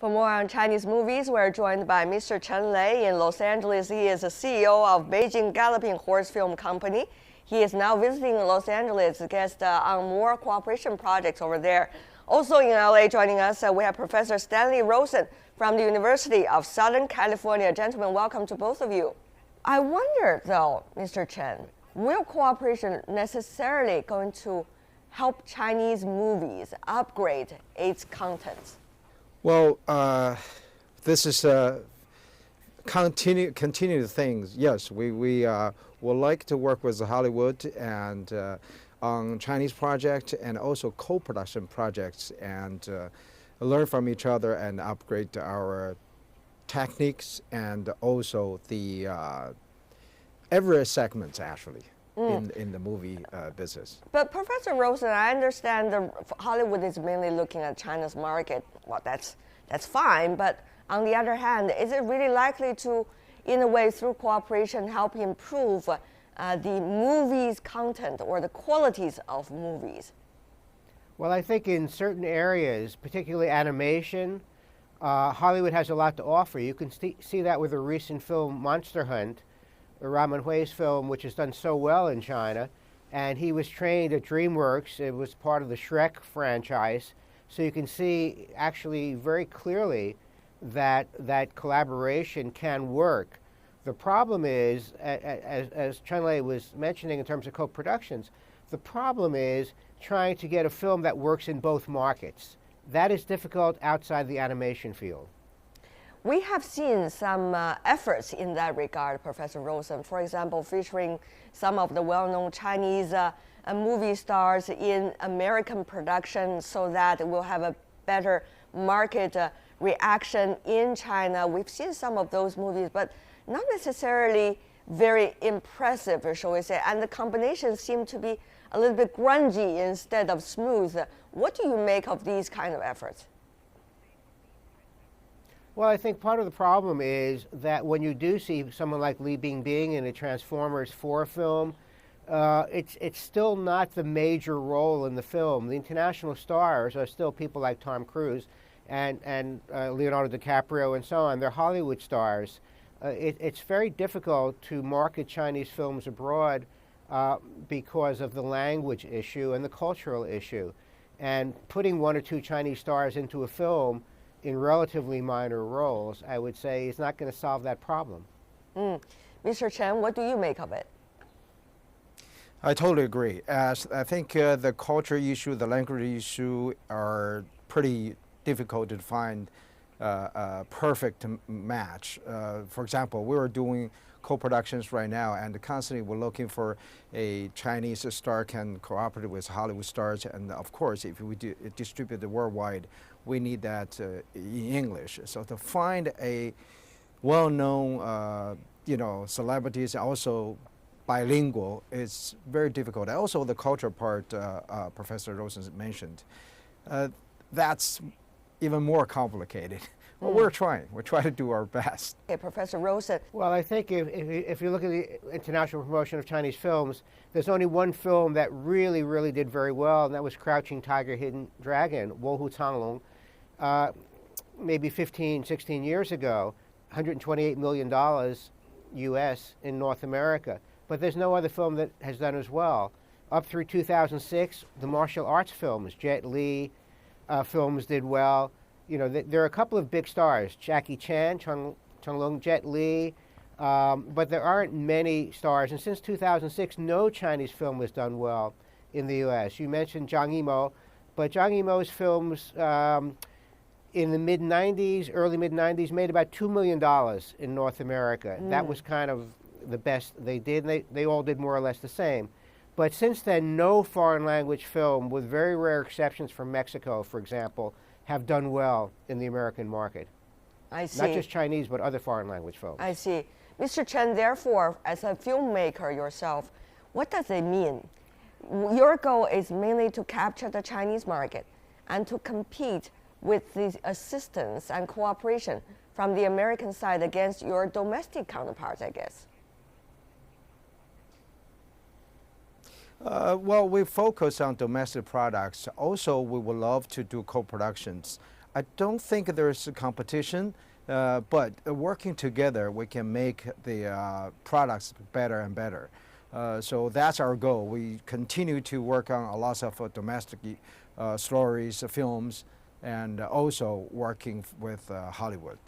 For more on Chinese movies, we're joined by Mr. Chen Lei in Los Angeles. He is the CEO of Beijing Galloping Horse Film Company. He is now visiting Los Angeles to guest on more cooperation projects over there. Also in LA joining us, we have Professor Stanley Rosen from the University of Southern California. Gentlemen, welcome to both of you. I wonder though, Mr. Chen, will cooperation necessarily going to help Chinese movies upgrade its contents? Well, this is continued things. Yes, we would like to work with Hollywood and on Chinese projects and also co-production projects and learn from each other and upgrade our techniques and also the every segment actually. In the movie business. But Professor Rosen, I understand Hollywood is mainly looking at China's market. Well, that's fine, but on the other hand, is it really likely to, in a way, through cooperation, help improve the movie's content or the qualities of movies? Well, I think in certain areas, particularly animation, Hollywood has a lot to offer. You can see that with a recent film, Monster Hunt, Raman Hui's film, which has done so well in China, and he was trained at DreamWorks. It was part of the Shrek franchise, so you can see actually very clearly that collaboration can work. The problem is, as Chen Lei was mentioning in terms of co-productions, the problem is trying to get a film that works in both markets. That is difficult outside the animation field. We have seen some efforts in that regard, Professor Rosen, for example, featuring some of the well-known Chinese movie stars in American production so that we'll have a better market reaction in China. We've seen some of those movies, but not necessarily very impressive, shall we say, and the combinations seem to be a little bit grungy instead of smooth. What do you make of these kind of efforts? Well, I think part of the problem is that when you do see someone like Li Bingbing in a Transformers 4 film, it's still not the major role in the film. The international stars are still people like Tom Cruise and Leonardo DiCaprio and so on. They're Hollywood stars. It's very difficult to market Chinese films abroad because of the language issue and the cultural issue. And putting one or two Chinese stars into a film in relatively minor roles, I would say, is not going to solve that problem. Mr. Chen, what do you make of it? I totally agree. As I think the culture issue, the language issue are pretty difficult to find a perfect match. For example, we are doing co-productions right now, and constantly we're looking for a Chinese star can cooperate with Hollywood stars, and of course, if we distribute it worldwide, we need that in English. So to find a well-known, celebrities also bilingual is very difficult. Also, the culture part, Professor Rosen mentioned, that's even more complicated. Well, we're trying. We're trying to do our best. Okay, Professor Rosen. Well, I think if you look at the international promotion of Chinese films, there's only one film that really did very well, and that was Crouching Tiger, Hidden Dragon, Wohu Canglong, maybe 15, 16 years ago, $128 million US in North America. But there's no other film that has done as well. Up through 2006, the martial arts films, Jet Li films did well. You know, there are a couple of big stars, Jackie Chan, Changlong, Jet Li, but there aren't many stars. And since 2006, no Chinese film has done well in the U.S. You mentioned Zhang Yimou, but Zhang Yimou's films in the mid-90s, early mid-90s, made about $2 million in North America. That was kind of the best they did. They all did more or less the same. But since then, no foreign language film, with very rare exceptions from Mexico, for example, have done well in the American market. I see. Not just Chinese, but other foreign language films. I see. Mr. Chen, therefore, as a filmmaker yourself, what does it mean? Your goal is mainly to capture the Chinese market and to compete with the assistance and cooperation from the American side against your domestic counterparts, I guess. Well, we focus on domestic products. Also, we would love to do co-productions I don't think there's a competition, but working together, we can make the products better and better. So that's our goal. We continue to work on a lot of domestic stories, films, and also working with Hollywood.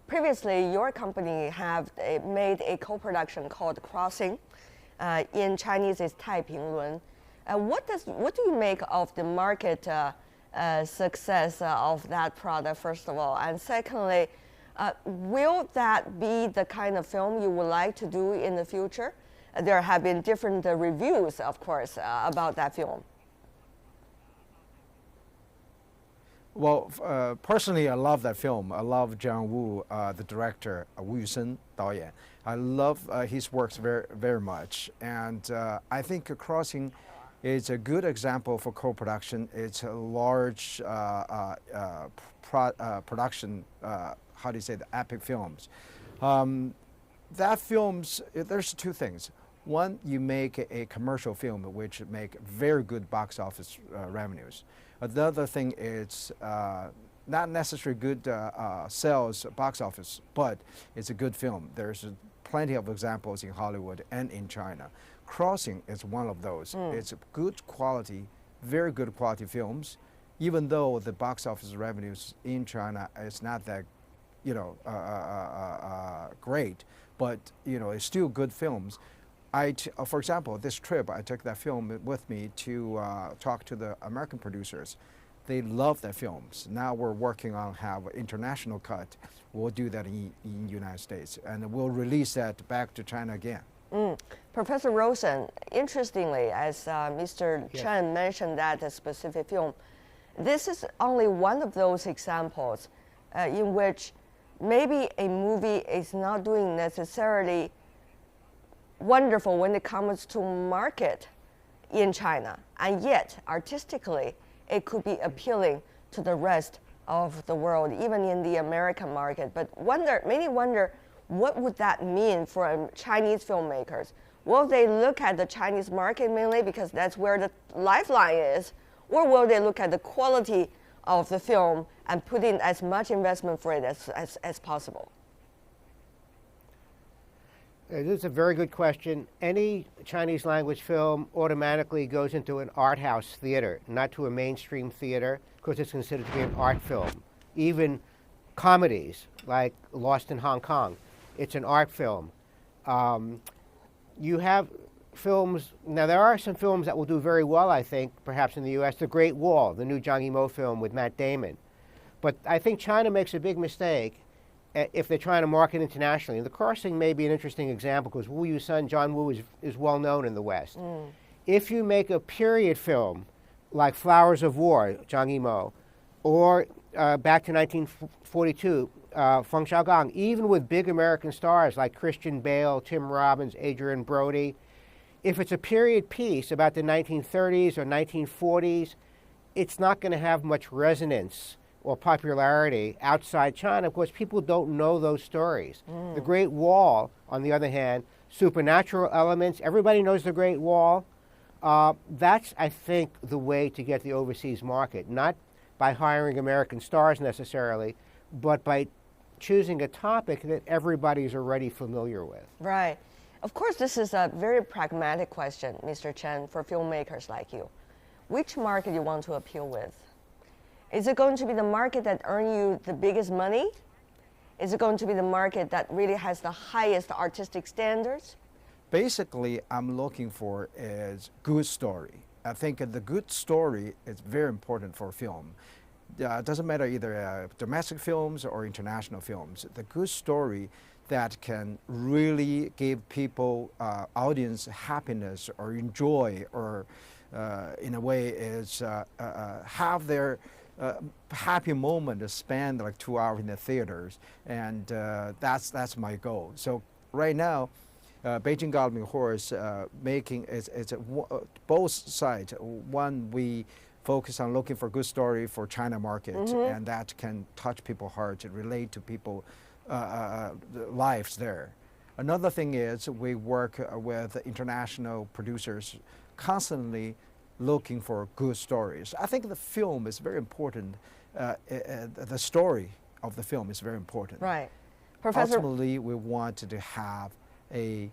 Previously, your company have made a co-production called Crossing. In Chinese, it's 太平轮. What do you make of the market success of that product, first of all? And secondly, will that be the kind of film you would like to do in the future? There have been different reviews, of course, about that film. Well, personally, I love that film. I love John Woo, the director, Rosen 导演. I love his works very, very much. And I think Crossing is a good example for co-production. It's a large production, how do you say, the epic films. That films, there's two things. One, you make a commercial film which make very good box office revenues. The other thing is not necessarily good sales box office, but it's a good film. There's plenty of examples in Hollywood and in China. Crossing is one of those. It's good quality, very good quality films, even though the box office revenues in China is not that, great, but it's still good films. For example, this trip, I took that film with me to talk to the American producers. They love the films. Now we're working on have an international cut. We'll do that in United States, and we'll release that back to China again. Professor Rosen, interestingly, as Mr. Chen mentioned that specific film, this is only one of those examples in which maybe a movie is not doing necessarily wonderful when it comes to market in China, and yet artistically it could be appealing to the rest of the world, even in the American market. But many wonder what would that mean for Chinese filmmakers? Will they look at the Chinese market mainly because that's where the lifeline is, or will they look at the quality of the film and put in as much investment for it as possible? This is a very good question. Any Chinese language film automatically goes into an art house theater, not to a mainstream theater, because it's considered to be an art film. Even comedies like Lost in Hong Kong, it's an art film. You have films, now there are some films that will do very well, I think, perhaps in the US. The Great Wall, the new Zhang Yimou film with Matt Damon. But I think China makes a big mistake if they're trying to market internationally. And The Crossing may be an interesting example because Wu Yu's son, John Woo, is well known in the West. If you make a period film like Flowers of War, Zhang Yimou, or back to 1942, Feng Xiaogang, even with big American stars like Christian Bale, Tim Robbins, Adrian Brody, if it's a period piece about the 1930s or 1940s, it's not going to have much resonance or popularity outside China because people don't know those stories. The Great Wall, on the other hand, supernatural elements, everybody knows the Great Wall. That's, I think, the way to get the overseas market, not by hiring American stars necessarily, but by choosing a topic that everybody's already familiar with. Right. Of course, this is a very pragmatic question, Mr. Chen, for filmmakers like you. Which market you want to appeal with? Is it going to be the market that earns you the biggest money? Is it going to be the market that really has the highest artistic standards? Basically, I'm looking for is good story. I think the good story is very important for film. It doesn't matter either domestic films or international films. The good story that can really give people, audience happiness or enjoy or in a way is have their happy moment to spend like 2 hours in the theaters, and that's my goal. So right now, Beijing Galloping Horse making it's both sides. One, we focus on looking for good story for China market, and that can touch people's hearts and relate to people lives there. Another thing is we work with international producers constantly looking for good stories. I think the film is very important the story of the film is very important. Right. Professor. Ultimately, we want to have a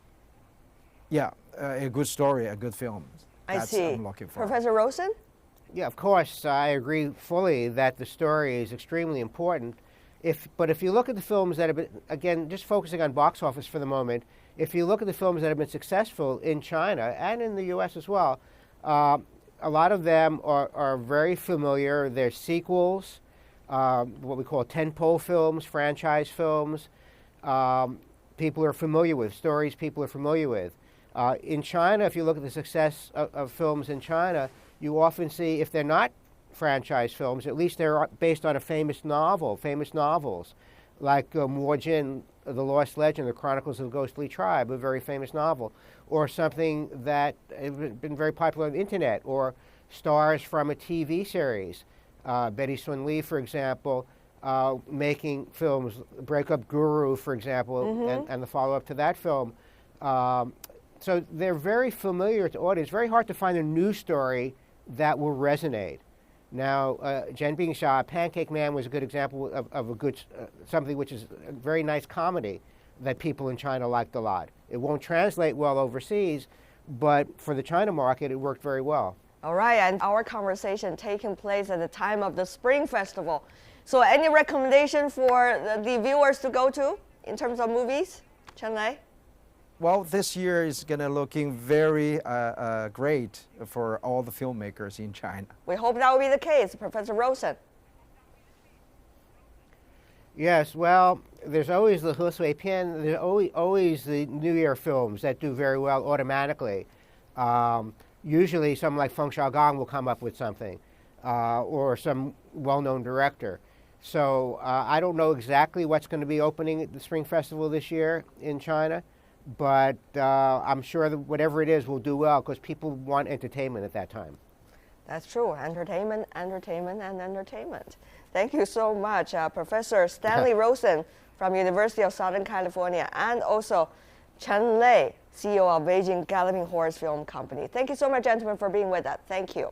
good story, a good film. I see. I'm looking for. Professor Rosen? Yeah, of course, I agree fully that the story is extremely important. But if you look at the films that have been, again, just focusing on box office for the moment, if you look at the films that have been successful in China and in the U.S. as well, a lot of them are very familiar. They're sequels, what we call tentpole films, franchise films. People are familiar with, stories people are familiar with. In China, if you look at the success of films in China, you often see, if they're not franchise films, at least they're based on a famous novels, like Mo Jin, The Lost Legend, The Chronicles of the Ghostly Tribe, a very famous novel, or something that has been very popular on the internet, or stars from a TV series. Betty Sun Lee, for example, making films, Breakup Guru, for example, and the follow-up to that film. So they're very familiar to audience. Very hard to find a new story that will resonate. Now, Zhen Bingxia, Pancake Man was a good example of a good, something which is a very nice comedy that people in China liked a lot. It won't translate well overseas, but for the China market, it worked very well. All right, and our conversation taking place at the time of the Spring Festival. So any recommendation for the viewers to go to in terms of movies? Chen Lei? Well, this year is going to looking very great for all the filmmakers in China. We hope that will be the case. Professor Rosen. Yes, well, there's always the He Pian, there's always the New Year films that do very well automatically. Usually someone like Feng Xiaogang will come up with something, or some well-known director. So I don't know exactly what's going to be opening at the Spring Festival this year in China, but I'm sure that whatever it is will do well because people want entertainment at that time. That's true. Entertainment, entertainment, and entertainment. Thank you so much, Professor Stanley Rosen from University of Southern California, and also Chen Lei, CEO of Beijing Galloping Horse Film Company. Thank you so much, gentlemen, for being with us. Thank you.